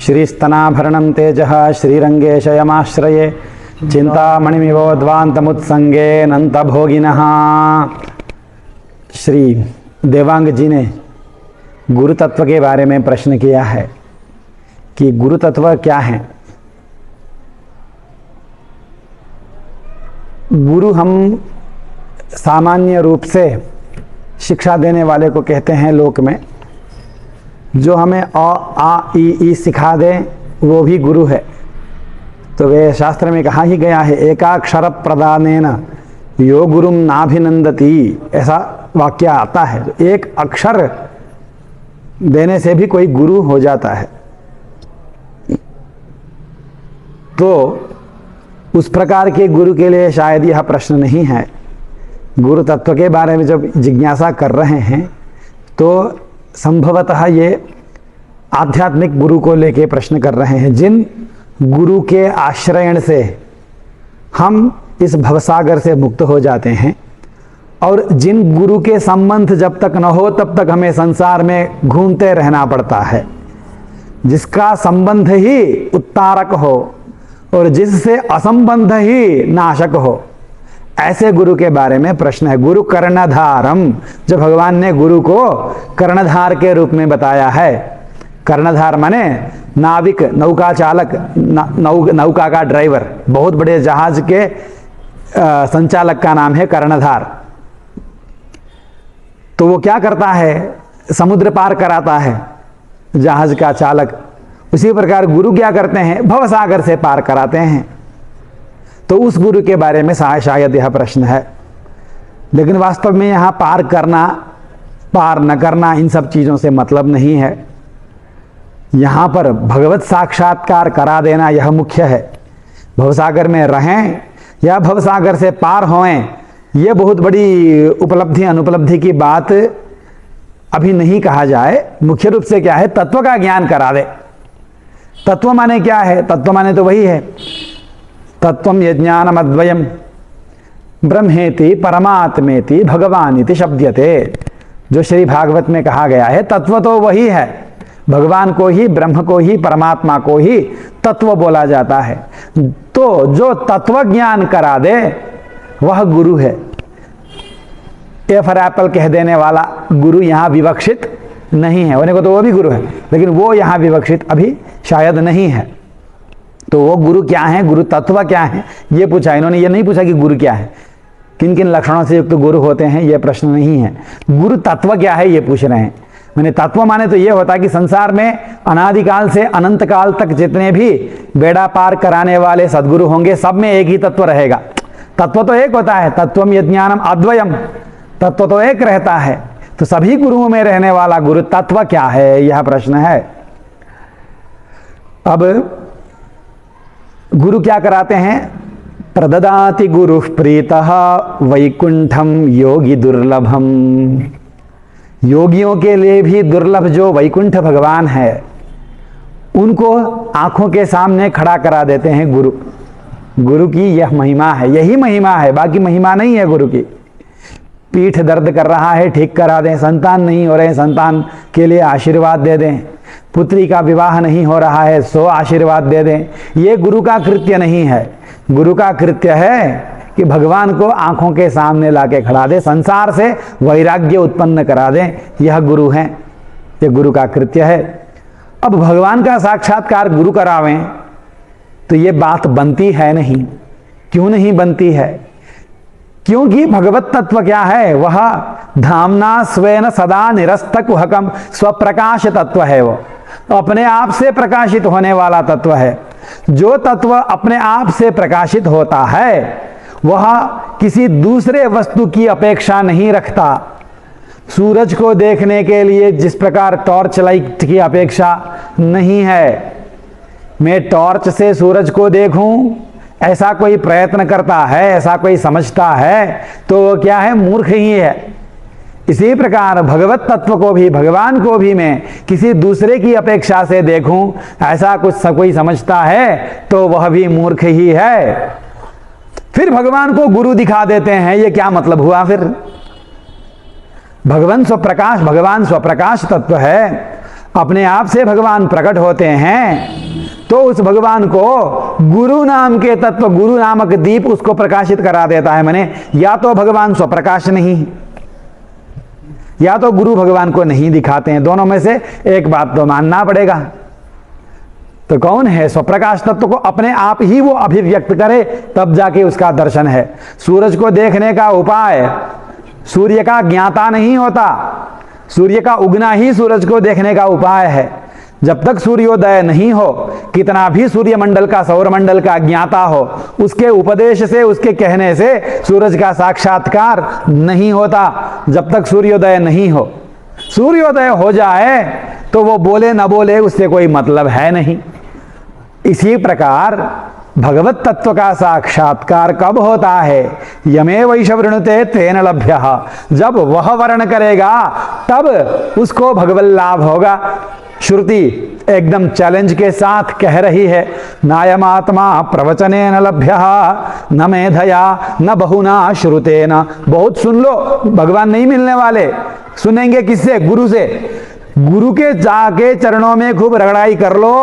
श्रीस्तनाभरणं तेजः श्रीरंगेशयमाश्रये चिंतामणिमिवोद्वान्तमुत्संगे नंतभोगिनः। श्री देवांग जी ने गुरु तत्व के बारे में प्रश्न किया है कि गुरु तत्व क्या है। गुरु हम सामान्य रूप से शिक्षा देने वाले को कहते हैं लोक में, जो हमें अ आ ई सिखा दे वो भी गुरु है। तो वे शास्त्र में कहा ही गया है, एकाक्षर प्रदानेन यो गुरुम नाभिनंदति, ऐसा वाक्य आता है। तो एक अक्षर देने से भी कोई गुरु हो जाता है। तो उस प्रकार के गुरु के लिए शायद यह प्रश्न नहीं है। गुरु तत्व के बारे में जब जिज्ञासा कर रहे हैं तो संभवतः ये आध्यात्मिक गुरु को लेके प्रश्न कर रहे हैं, जिन गुरु के आश्रयण से हम इस भवसागर से मुक्त हो जाते हैं, और जिन गुरु के संबंध जब तक न हो तब तक हमें संसार में घूमते रहना पड़ता है, जिसका संबंध ही उत्तारक हो और जिससे असंबंध ही नाशक हो, ऐसे गुरु के बारे में प्रश्न है। गुरु कर्णधारम, जो भगवान ने गुरु को कर्णधार के रूप में बताया है। कर्णधार माने नाविक, नौका चालक, नौका का ड्राइवर, बहुत बड़े जहाज के संचालक का नाम है कर्णधार। तो वो क्या करता है, समुद्र पार कराता है जहाज का चालक। उसी प्रकार गुरु क्या करते हैं, भवसागर से पार कराते हैं। तो उस गुरु के बारे में शायद यह प्रश्न है। लेकिन वास्तव में यहाँ पार करना, पार न करना, इन सब चीज़ों से मतलब नहीं है। यहाँ पर भगवत साक्षात्कार करा देना यह मुख्य है। भवसागर में रहें या भवसागर से पार होएं, यह बहुत बड़ी उपलब्धि अनुपलब्धि की बात अभी नहीं कहा जाए। मुख्य रूप से क्या है, तत्व का ज्ञान करा दे। तत्व माने क्या है, तत्व माने तो वही है, तत्वम यज्ञानम अद्वयम ब्रह्मेति परमात्मेति भगवानिति शब्दयते। जो श्री भागवत में कहा गया है, तत्व तो वही है, भगवान को ही, ब्रह्म को ही, परमात्मा को ही तत्व बोला जाता है। तो जो तत्व ज्ञान करा दे वह गुरु है। ए फॉर एप्पल कह देने वाला गुरु यहाँ विवक्षित नहीं है। होने को तो वो भी गुरु है, लेकिन वो यहाँ विवक्षित अभी शायद नहीं है। तो वो गुरु क्या है, गुरु तत्व क्या है, ये पूछा। इन्होंने ये नहीं पूछा कि गुरु क्या है, किन किन लक्षणों से युक्त गुरु होते हैं, ये प्रश्न नहीं है। गुरु तत्व क्या है ये पूछ रहे हैं। मैंने तत्व माने तो ये होता है कि संसार में अनादिकाल से अनंत काल तक जितने भी बेड़ा पार कराने वाले सदगुरु होंगे, सब में एक ही तत्व रहेगा। तत्व तो एक होता है, तत्वम यज्ञानम अद्वयम, तत्व तो एक रहता है। तो सभी गुरुओं में रहने वाला गुरु तत्व क्या है, यह प्रश्न है। अब गुरु क्या कराते हैं, प्रददाति गुरु प्रीतः वैकुंठम योगी दुर्लभम। योगियों के लिए भी दुर्लभ जो वैकुंठ भगवान है, उनको आंखों के सामने खड़ा करा देते हैं गुरु। गुरु की यह महिमा है, यही महिमा है, बाकी महिमा नहीं है गुरु की। पीठ दर्द कर रहा है, ठीक करा दें। संतान नहीं हो रहे, संतान के लिए आशीर्वाद दे दें। पुत्री का विवाह नहीं हो रहा है, सो आशीर्वाद दे दें। ये गुरु का कृत्य नहीं है। गुरु का कृत्य है कि भगवान को आंखों के सामने लाके खड़ा दे, संसार से वैराग्य उत्पन्न करा दें। यह गुरु है, ये गुरु का कृत्य है। अब भगवान का साक्षात्कार गुरु करावें तो ये बात बनती है नहीं। क्यों नहीं बनती है? क्योंकि भगवत तत्व क्या है, वह धामना स्वेन सदा निरस्त कुहकम स्वप्रकाश तत्व है। वो अपने आप से प्रकाशित होने वाला तत्व है। जो तत्व अपने आप से प्रकाशित होता है वह किसी दूसरे वस्तु की अपेक्षा नहीं रखता। सूरज को देखने के लिए जिस प्रकार टॉर्च लाइट की अपेक्षा नहीं है, मैं टॉर्च से सूरज को देखूं, ऐसा कोई प्रयत्न करता है, ऐसा कोई समझता है, तो क्या है, मूर्ख ही है। इसी प्रकार भगवत तत्व को भी, भगवान को भी मैं किसी दूसरे की अपेक्षा से देखूं, ऐसा कुछ कोई समझता है तो वह भी मूर्ख ही है। फिर भगवान को गुरु दिखा देते हैं, ये क्या मतलब हुआ फिर? भगवान स्वप्रकाश तत्व है। अपने आप से भगवान प्रकट होते हैं, तो उस भगवान को गुरु नाम के तत्व, गुरु नामक दीप उसको प्रकाशित करा देता है। माने या तो भगवान स्वप्रकाश नहीं, या तो गुरु भगवान को नहीं दिखाते हैं, दोनों में से एक बात तो मानना पड़ेगा। तो कौन है? स्वप्रकाश तत्व को अपने आप ही वो अभिव्यक्त करे, तब जाके उसका दर्शन है। सूरज को देखने का उपाय सूर्य का ज्ञाता नहीं होता, सूर्य का उगना ही सूरज को देखने का उपाय है। जब तक सूर्योदय नहीं हो, कितना भी सूर्यमंडल का, सौरमंडल का ज्ञाता हो, उसके उपदेश से, उसके कहने से सूरज का साक्षात्कार नहीं होता, जब तक सूर्योदय नहीं हो। सूर्योदय हो जाए तो वो बोले न बोले, उससे कोई मतलब है नहीं। इसी प्रकार भगवत तत्व का साक्षात्कार कब होता है? यमे वैश वृणुते तेन लभ्यः, जब वह वर्ण करेगा तब उसको भगवत लाभ होगा। श्रुति एकदम चैलेंज के साथ कह रही है, नायमात्मा प्रवचने न लभ्यः न मेधया न बहुना श्रुतेन। बहुत सुन लो, भगवान नहीं मिलने वाले। सुनेंगे किससे? गुरु से। गुरु के जाके चरणों में खूब रगड़ाई कर लो,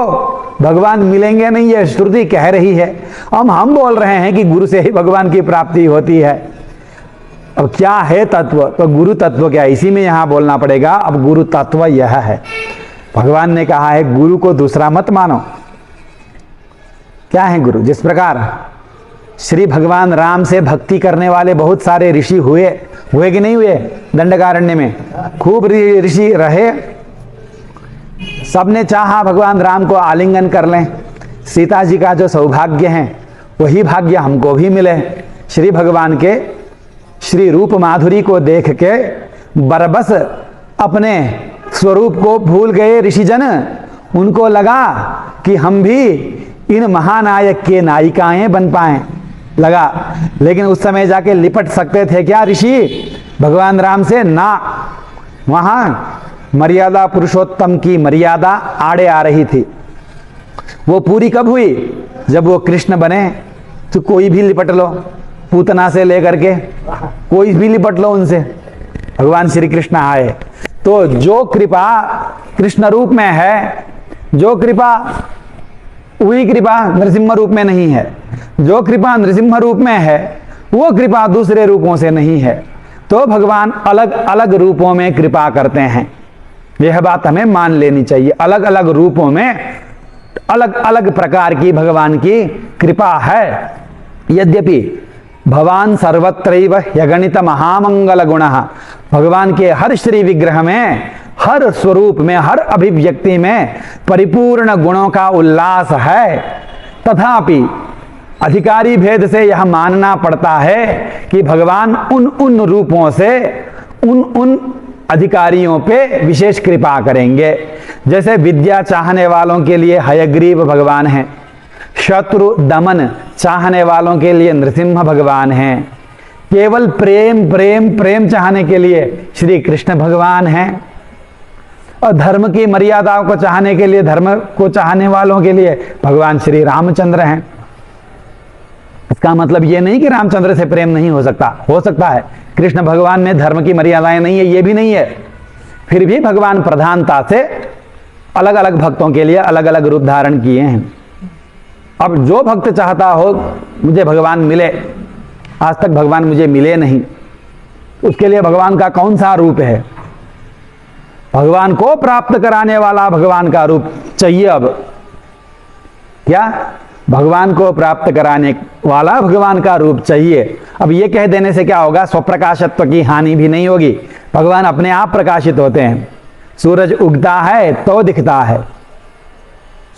भगवान मिलेंगे नहीं, ये श्रुति कह रही है। हम बोल रहे हैं कि गुरु से ही भगवान की प्राप्ति होती है। अब क्या है तत्व? तो गुरु तत्व क्या है, इसी में यहां बोलना पड़ेगा। अब गुरु तत्व यह है, भगवान ने कहा है गुरु को दूसरा मत मानो। क्या है गुरु? जिस प्रकार श्री भगवान राम से भक्ति करने वाले बहुत सारे ऋषि हुए कि नहीं हुए? दंडकारण्य में खूब ऋषि रहे, सबने चाहा भगवान राम को आलिंगन कर लें। सीता जी का जो सौभाग्य है वही भाग्य हमको भी मिले। श्री भगवान के श्री रूप माधुरी को देख के बरबस अपने स्वरूप को भूल गए ऋषिजन। उनको लगा कि हम भी इन महानायक के नायिकाएं बन पाएं, लगा। लेकिन उस समय जाके लिपट सकते थे क्या ऋषि भगवान राम से? ना। वहां मर्यादा, पुरुषोत्तम की मर्यादा आड़े आ रही थी। वो पूरी कब हुई? जब वो कृष्ण बने। तो कोई भी लिपट लो, पूतना से लेकर के कोई भी लिपट लो उनसे। भगवान श्री कृष्ण आए तो जो कृपा कृष्ण रूप में है, जो कृपा, वही कृपा नरसिम्हा रूप में नहीं है। जो कृपा नरसिम्हा रूप में है वो कृपा दूसरे रूपों से नहीं है। तो भगवान अलग अलग रूपों में कृपा करते हैं, यह बात हमें मान लेनी चाहिए। अलग अलग रूपों में अलग अलग प्रकार की भगवान की कृपा है। यद्यपि भगवान सर्वत्रैव यगणित महामंगल गुणः, भगवान के हर श्री विग्रह में, हर स्वरूप में, हर अभिव्यक्ति में परिपूर्ण गुणों का उल्लास है। तथापि अधिकारी भेद से यह मानना पड़ता है कि भगवान उन उन रूपों से उन उन अधिकारियों पे विशेष कृपा करेंगे। जैसे विद्या चाहने वालों के लिए हयग्रीव भगवान हैं, शत्रु दमन चाहने वालों के लिए नृसिंह भगवान हैं, केवल प्रेम प्रेम प्रेम चाहने के लिए श्री कृष्ण भगवान हैं, और धर्म की मर्यादाओं को चाहने के लिए, धर्म को चाहने वालों के लिए भगवान श्री रामचंद्र हैं। इसका मतलब ये नहीं कि रामचंद्र से प्रेम नहीं हो सकता है। कृष्ण भगवान में धर्म की मर्यादाएं नहीं है, ये भी नहीं है। फिर भी भगवान प्रधानता से अलग अलग भक्तों के लिए अलग अलग रूप धारण किए हैं। अब जो भक्त चाहता हो मुझे भगवान मिले, आज तक भगवान मुझे मिले नहीं, उसके लिए भगवान का कौन सा रूप है? भगवान को प्राप्त कराने वाला भगवान का रूप चाहिए। अब क्या? भगवान को प्राप्त कराने वाला भगवान का रूप चाहिए। अब ये कह देने से क्या होगा? स्वप्रकाशत्व की हानि भी नहीं होगी। भगवान अपने आप प्रकाशित होते हैं। सूरज उगता है तो दिखता है,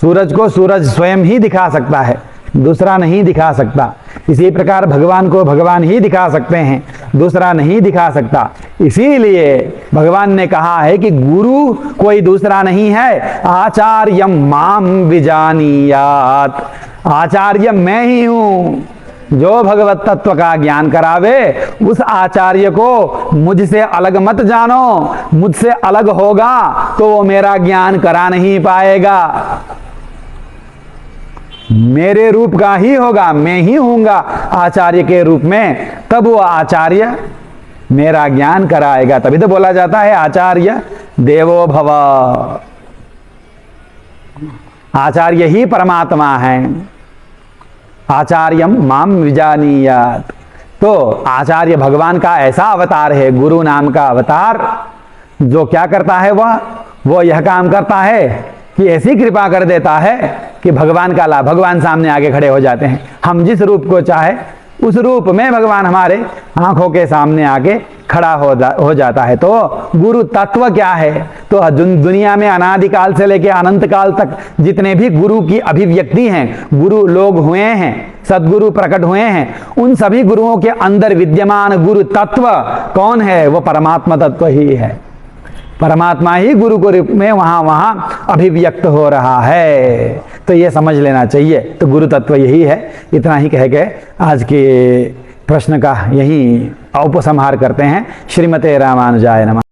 सूरज को सूरज स्वयं ही दिखा सकता है, दूसरा नहीं दिखा सकता। इसी प्रकार भगवान को भगवान ही दिखा सकते हैं, दूसरा नहीं दिखा सकता। इसीलिए भगवान ने कहा है कि गुरु कोई दूसरा नहीं है, आचार्यम माम विजानीयात, आचार्य मैं ही हूं। जो भगवत तत्व का ज्ञान करावे उस आचार्य को मुझसे अलग मत जानो। मुझसे अलग होगा तो वो मेरा ज्ञान करा नहीं पाएगा। मेरे रूप का ही होगा, मैं ही हूंगा आचार्य के रूप में, तब वो आचार्य मेरा ज्ञान कराएगा। तभी तो बोला जाता है आचार्य देवो भव। आचार्य ही परमात्मा है। आचार्यम माम विजानीयात। तो आचार्य भगवान का ऐसा अवतार है, गुरु नाम का अवतार, जो क्या करता है, वो यह काम करता है कि ऐसी कृपा कर देता है कि भगवान का लाभ, भगवान सामने आगे खड़े हो जाते हैं। हम जिस रूप को चाहे उस रूप में भगवान हमारे आंखों के सामने आके खड़ा हो जाता है। तो गुरु तत्व क्या है? तो दुनिया में अनादिकाल से लेकर अनंत काल तक जितने भी गुरु की अभिव्यक्ति हैं, गुरु लोग हुए हैं, सदगुरु प्रकट हुए हैं, उन सभी गुरुओं के अंदर विद्यमान गुरु तत्व कौन है? वो परमात्मा तत्व ही है। परमात्मा ही गुरु के रूप में वहां अभिव्यक्त हो रहा है। तो ये समझ लेना चाहिए। तो गुरु तत्व यही है। इतना ही कह के आज के प्रश्न का यही उपसंहार करते हैं। श्रीमते रामानुजाय नमः।